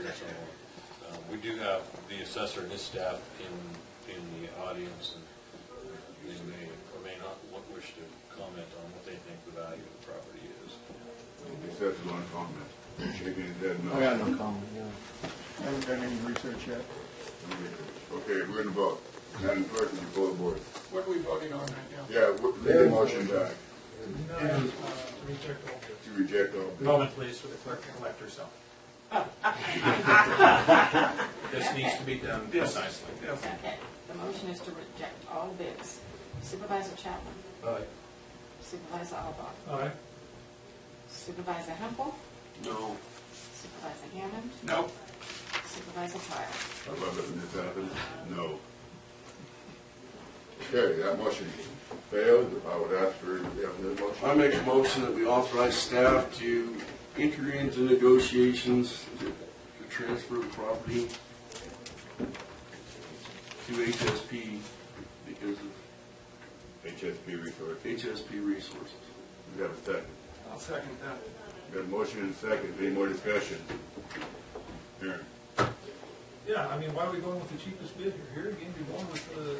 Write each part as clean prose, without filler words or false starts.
or so on. We do have the assessor and his staff in the audience, and they may or may not wish to comment on what they think the value of the property is. The assessor's on comment. Shaking his head no. I got no comment, yeah. I haven't done any research yet. Okay, we're going to vote. Madam Clerk, would you pull the board? What are we voting on right now? Yeah, leave the motion back. Reject all bids. To reject all bids. Moment, please, for the clerk to collect herself. This needs to be done precisely. Yes. Okay, the motion is to reject all bids. Supervisor Chapman. Aye. Supervisor Albach. Aye. Supervisor Hempel. No. Supervisor Hammond. No. Supervisor Pyle. How about letting this happen? No. Okay, that motion failed. I would ask for a definite motion. I make a motion that we authorize staff to enter into negotiations to transfer the property to HSP because of HSP resource. HSP resources. We have a second. I'll second that. We got a motion and a second. Any more discussion? Aaron. Yeah, I mean, why are we going with the cheapest bid here? Here again, you're going with the.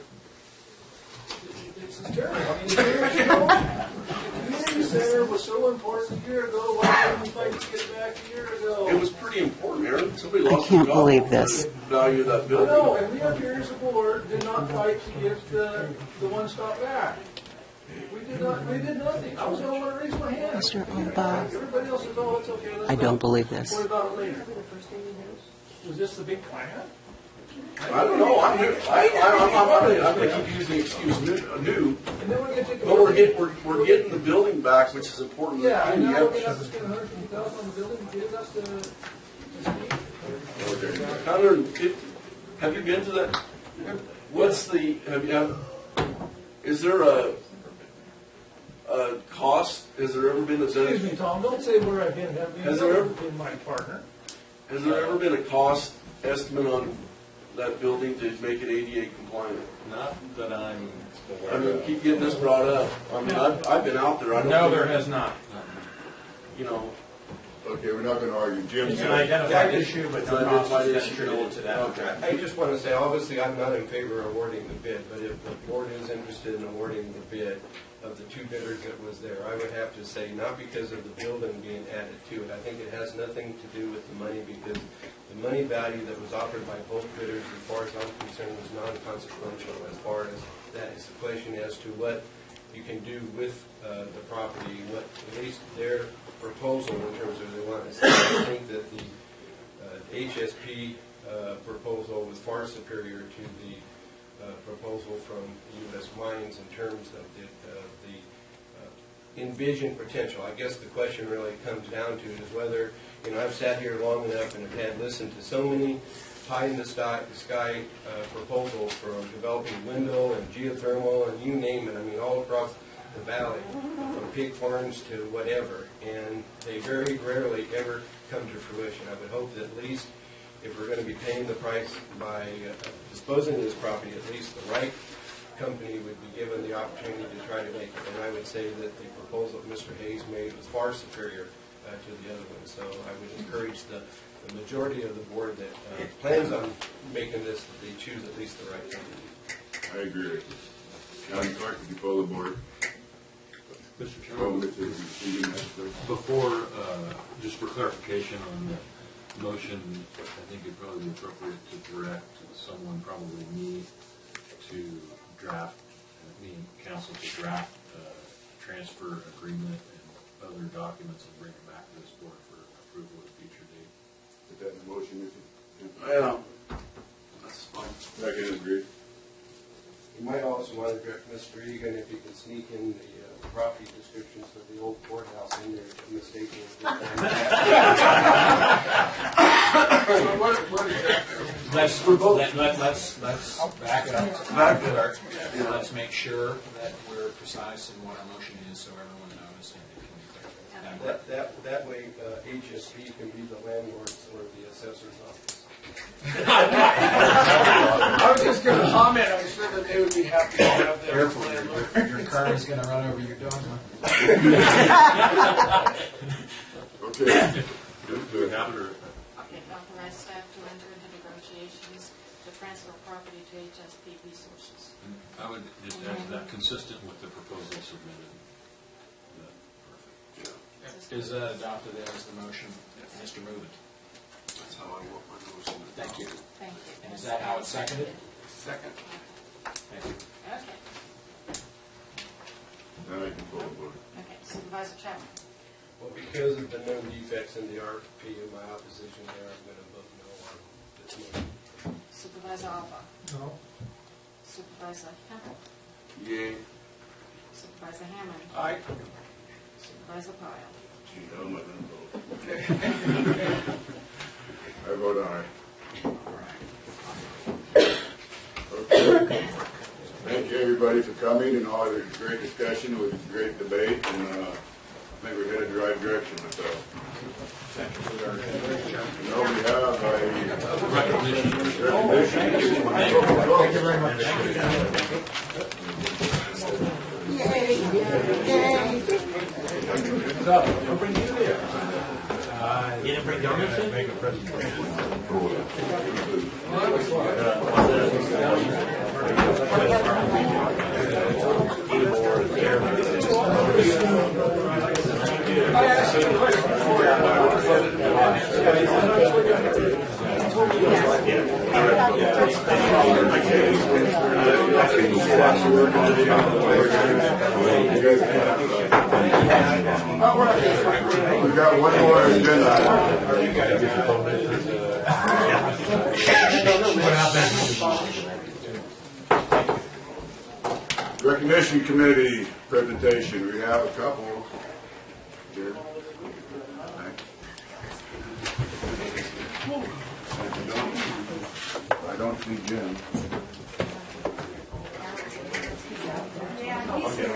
This is terrible. I mean, the community center was so important a year ago. Why didn't we fight to get it back a year ago? It was pretty important, Aaron. Somebody lost can't their job believe over this. the value of that I building. know, and we up here as a board did not fight to get the one stop back. We did not. We did nothing. I was the only one to raise my hand. Mr. Alba, Everybody else says, "Oh, it's okay." Let's I go. don't believe this. What about it later? Was this the big plan? I don't know. I'm going to keep using the excuse new. And then we're going to take. But we're getting the building back, which is important. Yeah, and You now have- we're going to have to spend $150,000 on the building to get us to speak. Okay. 150. Have you been to that? What's the? Is there a cost? Has there ever been a? Excuse me, Tom, don't say where I've been. Has there ever been my partner? Has there ever been a cost estimate on that building to make it ADA compliant? Not that I'm aware I'm going of. to keep getting this brought up. I mean, I've been out there. I don't No, think- there has not. You know, Okay, we're not going to argue. Jim, It's an said- identified issue, but no Identified cost is issue. attributable to that. Okay. I just want to say, obviously, I'm not in favor of awarding the bid, but if the board is interested in awarding the bid of the two bidders that was there, I would have to say, not because of the building being added to it. I think it has nothing to do with the money, because the money value that was offered by both bidders, as far as I'm concerned, was non-consequential. As far as that is the question as to what you can do with the property, what at least their proposal in terms of they want to say. I think that the HSP proposal was far superior to the proposal from U.S. Mines in terms of the envisioned potential. I guess the question really comes down to is whether, I've sat here long enough and have had listened to so many pie-in-the-sky proposals from developing windmill and geothermal and you name it, I mean, all across the valley, from pig farms to whatever, and they very rarely ever come to fruition. I would hope that at least if we're going to be paying the price by disposing of this property, at least the right company would be given the opportunity to try to make it. And I would say that the proposal that Mr. Hayes made was far superior to the other one. So I would encourage the majority of the board that plans on making this, that they choose at least the right company. I agree with you. Madam Clerk, would you pull the board? Mr. Oh, Chairman, Mr. Egan, that's the- before, just for clarification on the motion, I think it'd probably be appropriate to direct someone, probably me, to draft, council to draft transfer agreement and other documents and bring it back to this board for approval at a future date. Is that the motion, Mr.? yeah, that's fine. Second, agreed. You might also want to direct Mr. Egan if he could sneak in the property descriptions of the old courthouse in there to mistake it. Let's back it up. Let's make sure that we're precise in what our motion is, so everyone knows and it can be clear. That way, HSP can be the landlord or the assessor's office. I was just going to comment. I'm sure that they would be happy to have their landlord. Your car is going to run over your dogma. Okay. Do we have it or? Okay, no. authorize staff to enter into negotiations to transfer property to HSP Resources. I would just add to that, consistent with the proposal submitted. Perfect. Is that adopted as the motion, Mr. Movement? That's how I want my motion. Thank you. Thank you. And is that how it's seconded? Second. Thank you. Okay. Now you can pull the board. Okay, Supervisor Chapman. Well, because of the known defects in the RFP and my opposition there, I'm going to vote no on this motion. Supervisor Alba. No. Supervisor Hempel. Yay. Supervisor Hammond. Aye. Supervisor Pyle. Gee, how am I gonna vote? I vote aye. Okay. Thank you, everybody, for coming and all the great discussion. It was a great debate, and I think we're headed in the right direction with that. No, we have a recognition. Thank you very much. You didn't bring donuts in? Make a presentation. I asked you a question We've got one more agenda item. Recognition committee presentation. We have a couple here. I don't see Jim.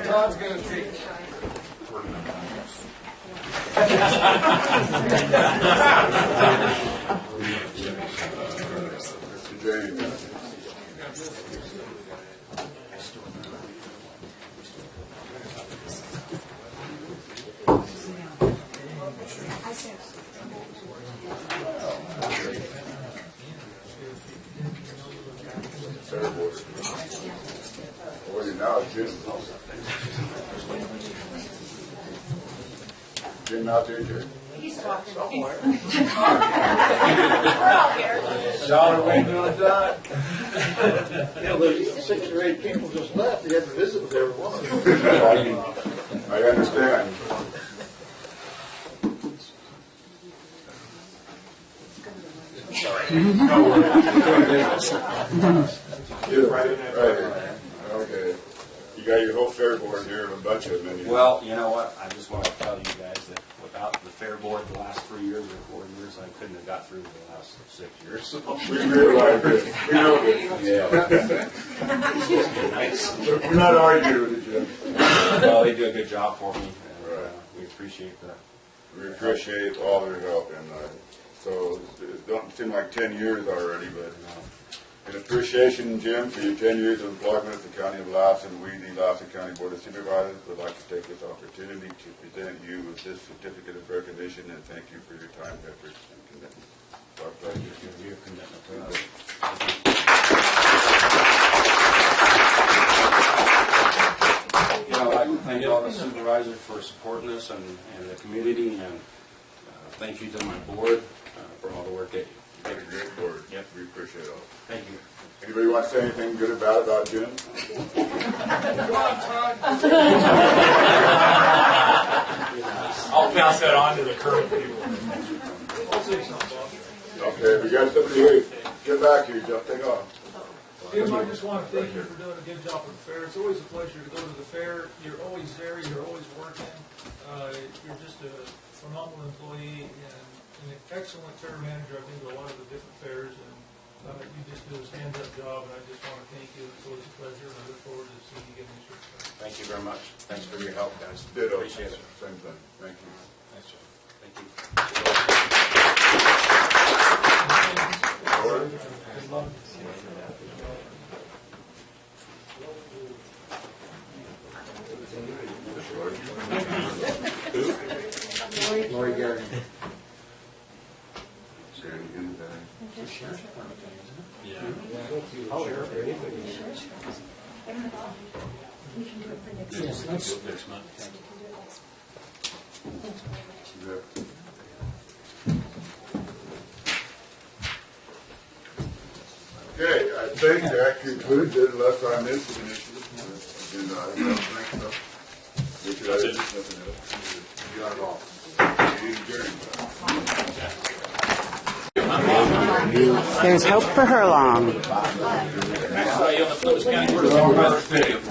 Todd's gonna take. Mr. James. Well, now Jim. Jim out there, Jim. dollar way doing that. Yeah, there's 6 or 8 people just left. You had to visit with every one of them. I understand. Right. Okay. You got your whole fair board here, a bunch of them. Well, you know what? I just want to tell you guys that without the fair board the last 3 years or 4 years, I couldn't have got through the last 6 years. So. We realize this. We know this. Yeah. Nice. We're not arguing with you, Jim. Well, they do a good job for me, and we appreciate that. We appreciate all their help, and so it don't seem like 10 years already, but in appreciation, Jim, for your 10 years of employment at the County of Lassen, we, the Lassen County Board of Supervisors, would like to take this opportunity to present you with this certificate of recognition and thank you for your time, efforts, and commitment. It's our pleasure. Your commitment to us. You know, I'd like to thank all the supervisors for supporting us and the community, and thank you to my board for all the work that You're a great board. Yep. We appreciate it all. Thank you. Anybody want to say anything good about Jim? I'll pass that on to the current people. Okay, we got somebody here. Get back here, Jeff. Take off. Jim, I just want to thank you for doing a good job at the fair. It's always a pleasure to go to the fair. You're always there. You're always working. You're just a phenomenal employee and an excellent fair manager. I've been to a lot of the different fairs, and you just do a stand-up job. And I just want to thank you. It's always a pleasure, and I look forward to seeing you get in this year. Thank you very much. Thanks for your help, guys. Ditto. Appreciate it. Same thing. Thank you. Thanks, John. Thank you. Good luck. Lori Garrett. Say it again. It's a sheriff's department thing, isn't it? Yeah. I don't see the sheriff or anything. Yes, let's, Next month. Okay, I think that concludes it, unless I missed an issue. Agenda item, I don't think so. Richard, I didn't miss nothing else. You got it all. You adjourned. There's hope for her long. Maxwell, you on the Columbus County Board of Supervisors.